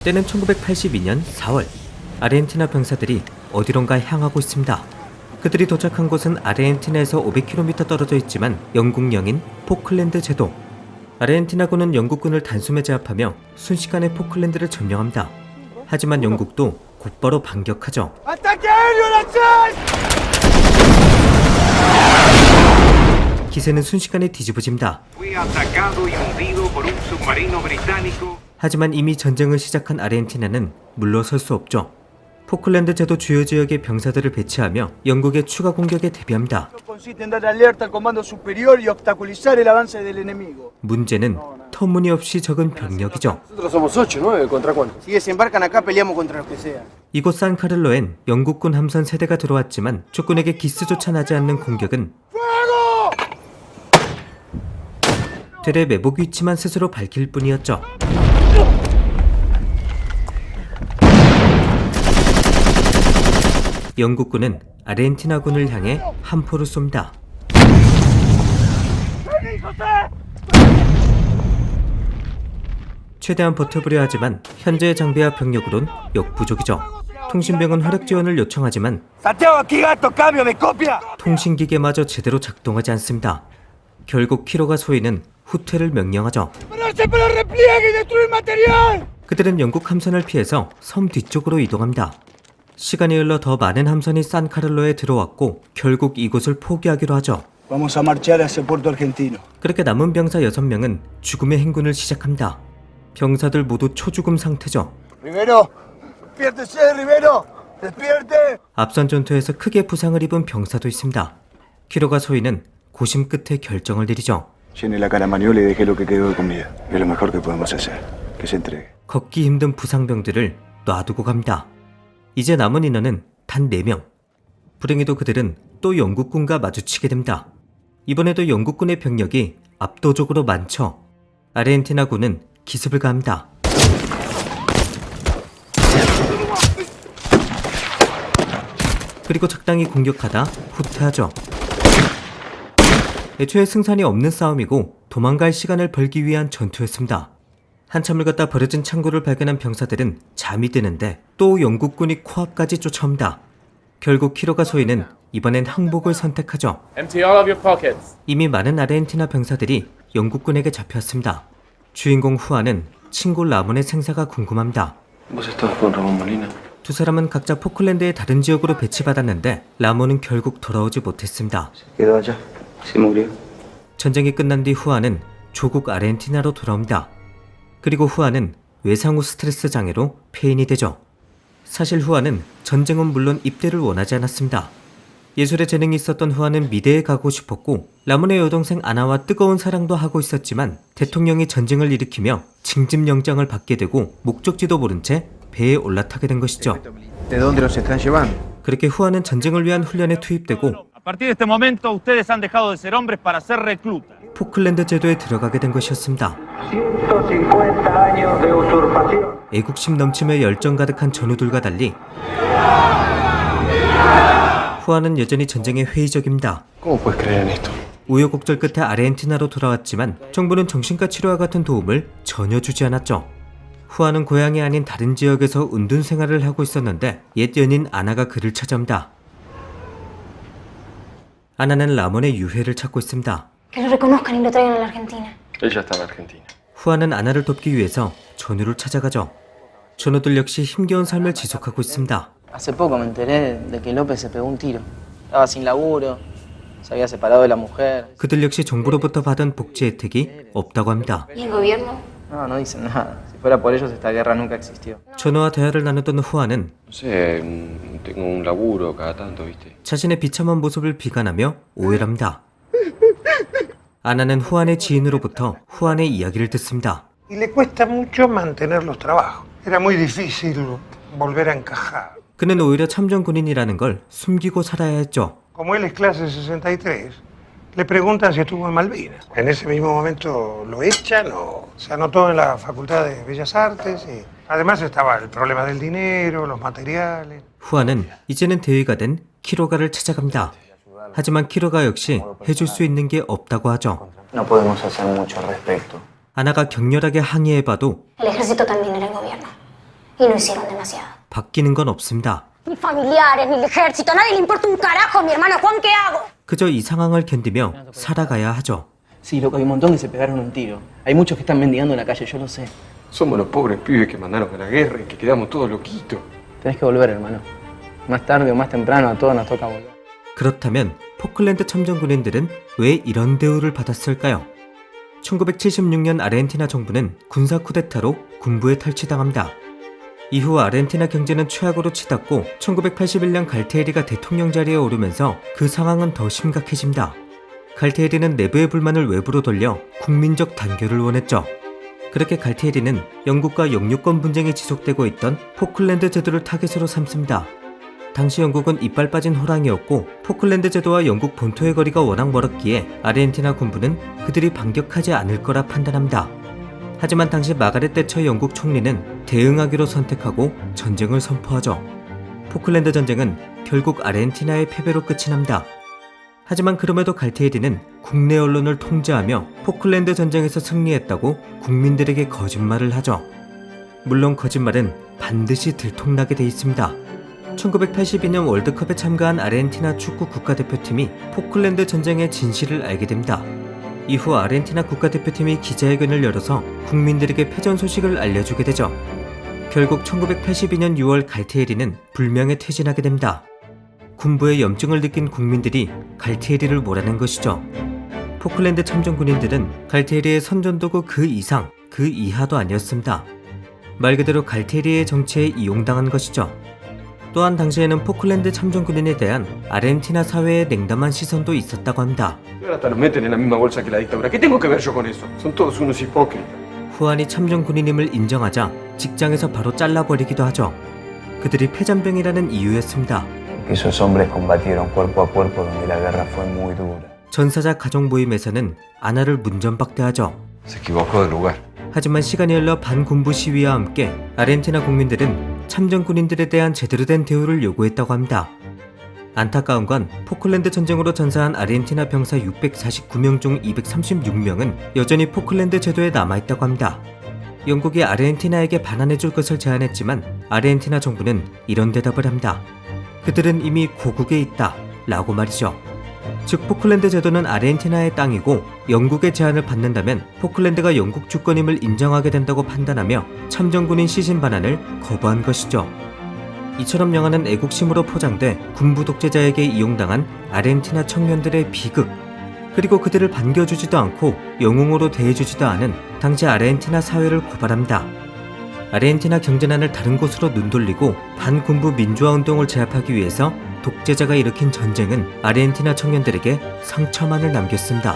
때는 1982년 4월, 아르헨티나 병사들이 어디론가 향하고 있습니다. 그들이 도착한 곳은 아르헨티나에서 500km 떨어져 있지만 영국령인 포클랜드 제도. 아르헨티나군은 영국군을 단숨에 제압하며 순식간에 포클랜드를 점령합니다. 하지만 영국도 곧바로 반격하죠. 기세는 순식간에 뒤집어집니다. 하지만 이미 전쟁을 시작한 아르헨티나는 물러설 수 없죠. 포클랜드 제도 주요 지역에 병사들을 배치하며 영국의 추가 공격에 대비합니다. 문제는 터무니없이 적은 병력이죠. 이곳 산카를로엔 영국군 함선 세대가 들어왔지만 적군에게 기스조차 나지 않는 공격은 되레 매복 위치만 스스로 밝힐 뿐이었죠. 영국군은 아르헨티나군을 향해 함포를 쏩니다. 최대한 버텨보려 하지만 현재의 장비와 병력으론 역부족이죠. 통신병은 화력 지원을 요청하지만 통신기계마저 제대로 작동하지 않습니다. 결국 키로가 소위는 후퇴를 명령하죠. 그들은 영국 함선을 피해서 섬 뒤쪽으로 이동합니다. 시간이 흘러 더 많은 함선이 산카를로에 들어왔고 결국 이곳을 포기하기로 하죠. 그렇게 남은 병사 6명은 죽음의 행군을 시작합니다. 병사들 모두 초죽음 상태죠. 앞선 전투에서 크게 부상을 입은 병사도 있습니다. 키로가 소위는 고심 끝에 결정을 내리죠. 걷기 힘든 부상병들을 놔두고 갑니다. 이제 남은 인원은 단 4명. 불행히도 그들은 또 영국군과 마주치게 됩니다. 이번에도 영국군의 병력이 압도적으로 많죠. 아르헨티나군은 기습을 가합니다. 그리고 적당히 공격하다 후퇴하죠. 애초에 승산이 없는 싸움이고 도망갈 시간을 벌기 위한 전투였습니다. 한참을 걷다 버려진 창고를 발견한 병사들은 잠이 드는데 또 영국군이 코앞까지 쫓아옵니다. 결국 키로가 소위는 이번엔 항복을 선택하죠. 이미 많은 아르헨티나 병사들이 영국군에게 잡혔습니다. 주인공 후아는 친구 라몬의 생사가 궁금합니다. 두 사람은 각자 포클랜드의 다른 지역으로 배치받았는데 라몬은 결국 돌아오지 못했습니다. 전쟁이 끝난 뒤 후아는 조국 아르헨티나로 돌아옵니다. 그리고 후아는 외상 후 스트레스 장애로 폐인이 되죠. 사실 후아는 전쟁은 물론 입대를 원하지 않았습니다. 예술에 재능이 있었던 후아는 미대에 가고 싶었고 라몬의 여동생 아나와 뜨거운 사랑도 하고 있었지만 대통령이 전쟁을 일으키며 징집영장을 받게 되고 목적지도 모른 채 배에 올라타게 된 것이죠. 그렇게 후아는 전쟁을 위한 훈련에 투입되고 포클랜드 제도에 들어가게 된 것이었습니다. 애국심 넘치며 열정 가득한 전우들과 달리 후아는 여전히 전쟁에 회의적입니다. 우여곡절 끝에 아르헨티나로 돌아왔지만 정부는 정신과 치료와 같은 도움을 전혀 주지 않았죠. 후아는 고향이 아닌 다른 지역에서 은둔 생활을 하고 있었는데 옛 연인 아나가 그를 찾아옵니다. 아나는 라몬의 유해를 찾고 있습니다. 후아는 아나를 돕기 위해서 전우를 찾아가죠. 전우들 역시 힘겨운 삶을 지속하고 있습니다. 그들 역시 정부로부터 받은 복지 혜택이 없다고 합니다. 전우와 대화를 나누던 후아는 자신의 비참한 모습을 비관하며 오해합니다. 아나는 후안의 지인으로부터 후안의 이야기를 듣습니다. 그는 오히려 참전 군인이라는 걸 숨기고 살아야 했죠. Le preguntan si estuvo en Malvinas. En ese mismo momento lo echan o se anotó en la Facultad de Bellas Artes y además estaba el problema del dinero, los materiales. 후아는 이제는 대위가 된 키로가를 찾아갑니다. 하지만 키로가 역시 해줄 수 있는 게 없다고 하죠. No podemos hacer mucho al respecto. 아나가 격렬하게 항의해봐도 El ejército también era el gobierno. Y lo hicieron demasiado. 바뀌는 건 없습니다. Ni familiares, ni el ejército, a nadie le importa un carajo, mi hermano Juan, ¿qué hago? 그저 이 상황을 견디며 살아가야 하죠. Sí, loco, hay un montón que se pegaron un tiro. Hay muchos que están mendigando en la calle, yo lo sé. Somos los pobres pibes que mandaron a la guerra y que quedamos todos loquitos. Tenés que volver, hermano. Más tarde o más temprano a todos nos toca volver. 그렇다면 포클랜드 참전군인들은 왜 이런 대우를 받았을까요? 1976년 아르헨티나 정부는 군사 쿠데타로 군부에 탈취당합니다. 이후 아르헨티나 경제는 최악으로 치닫고 1981년 갈티에리가 대통령 자리에 오르면서 그 상황은 더 심각해집니다. 갈티에리는 내부의 불만을 외부로 돌려 국민적 단결을 원했죠. 그렇게 갈티에리는 영국과 영유권 분쟁이 지속되고 있던 포클랜드 제도를 타겟으로 삼습니다. 당시 영국은 이빨 빠진 호랑이였고 포클랜드 제도와 영국 본토의 거리가 워낙 멀었기에 아르헨티나 군부는 그들이 반격하지 않을 거라 판단합니다. 하지만 당시 마가렛 대처 영국 총리는 대응하기로 선택하고 전쟁을 선포하죠. 포클랜드 전쟁은 결국 아르헨티나의 패배로 끝이 납니다. 하지만 그럼에도 갈티에리는 국내 언론을 통제하며 포클랜드 전쟁에서 승리했다고 국민들에게 거짓말을 하죠. 물론 거짓말은 반드시 들통나게 돼 있습니다. 1982년 월드컵에 참가한 아르헨티나 축구 국가대표팀이 포클랜드 전쟁의 진실을 알게 됩니다. 이후 아르헨티나 국가대표팀이 기자회견을 열어서 국민들에게 패전 소식을 알려주게 되죠. 결국 1982년 6월 갈티에리는 불명예 퇴진하게 됩니다. 군부의 염증을 느낀 국민들이 갈티에리를 몰아낸 것이죠. 포클랜드 참전 군인들은 갈티에리의 선전도구 그 이상, 그 이하도 아니었습니다. 말 그대로 갈티에리의 정치에 이용당한 것이죠. 또한 당시에는 포클랜드 참전 군인에 대한 아르헨티나 사회의 냉담한 시선도 있었다고 합니다. Y ahora hasta nos meten en la misma bolsa que la dictadura. ¿Qué tengo que ver yo con eso? Son todos unos hipócritas. 후안이 참전 군인임을 인정하자 직장에서 바로 잘라버리기도 하죠. 그들이 폐잔병이라는 이유였습니다. Esos hombres combatieron cuerpo a cuerpo donde la guerra fue muy dura. 전사자 가족 모임에서는 아나를 문전박대하죠. Se equivocó de lugar. 하지만 시간이 흘러 반군부 시위와 함께 아르헨티나 국민들은 참전 군인들에 대한 제대로 된 대우를 요구했다고 합니다. 안타까운 건 포클랜드 전쟁으로 전사한 아르헨티나 병사 649명 중 236명은 여전히 포클랜드 제도에 남아있다고 합니다. 영국이 아르헨티나에게 반환해줄 것을 제안했지만 아르헨티나 정부는 이런 대답을 합니다. 그들은 이미 고국에 있다 라고 말이죠. 즉 포클랜드 제도는 아르헨티나의 땅이고 영국의 제안을 받는다면 포클랜드가 영국 주권임을 인정하게 된다고 판단하며 참전군인 시신 반환을 거부한 것이죠. 이처럼 영화는 애국심으로 포장돼 군부 독재자에게 이용당한 아르헨티나 청년들의 비극, 그리고 그들을 반겨주지도 않고 영웅으로 대해주지도 않은 당시 아르헨티나 사회를 고발합니다. 아르헨티나 경제난을 다른 곳으로 눈돌리고 반군부 민주화 운동을 제압하기 위해서 독재자가 일으킨 전쟁은 아르헨티나 청년들에게 상처만을 남겼습니다.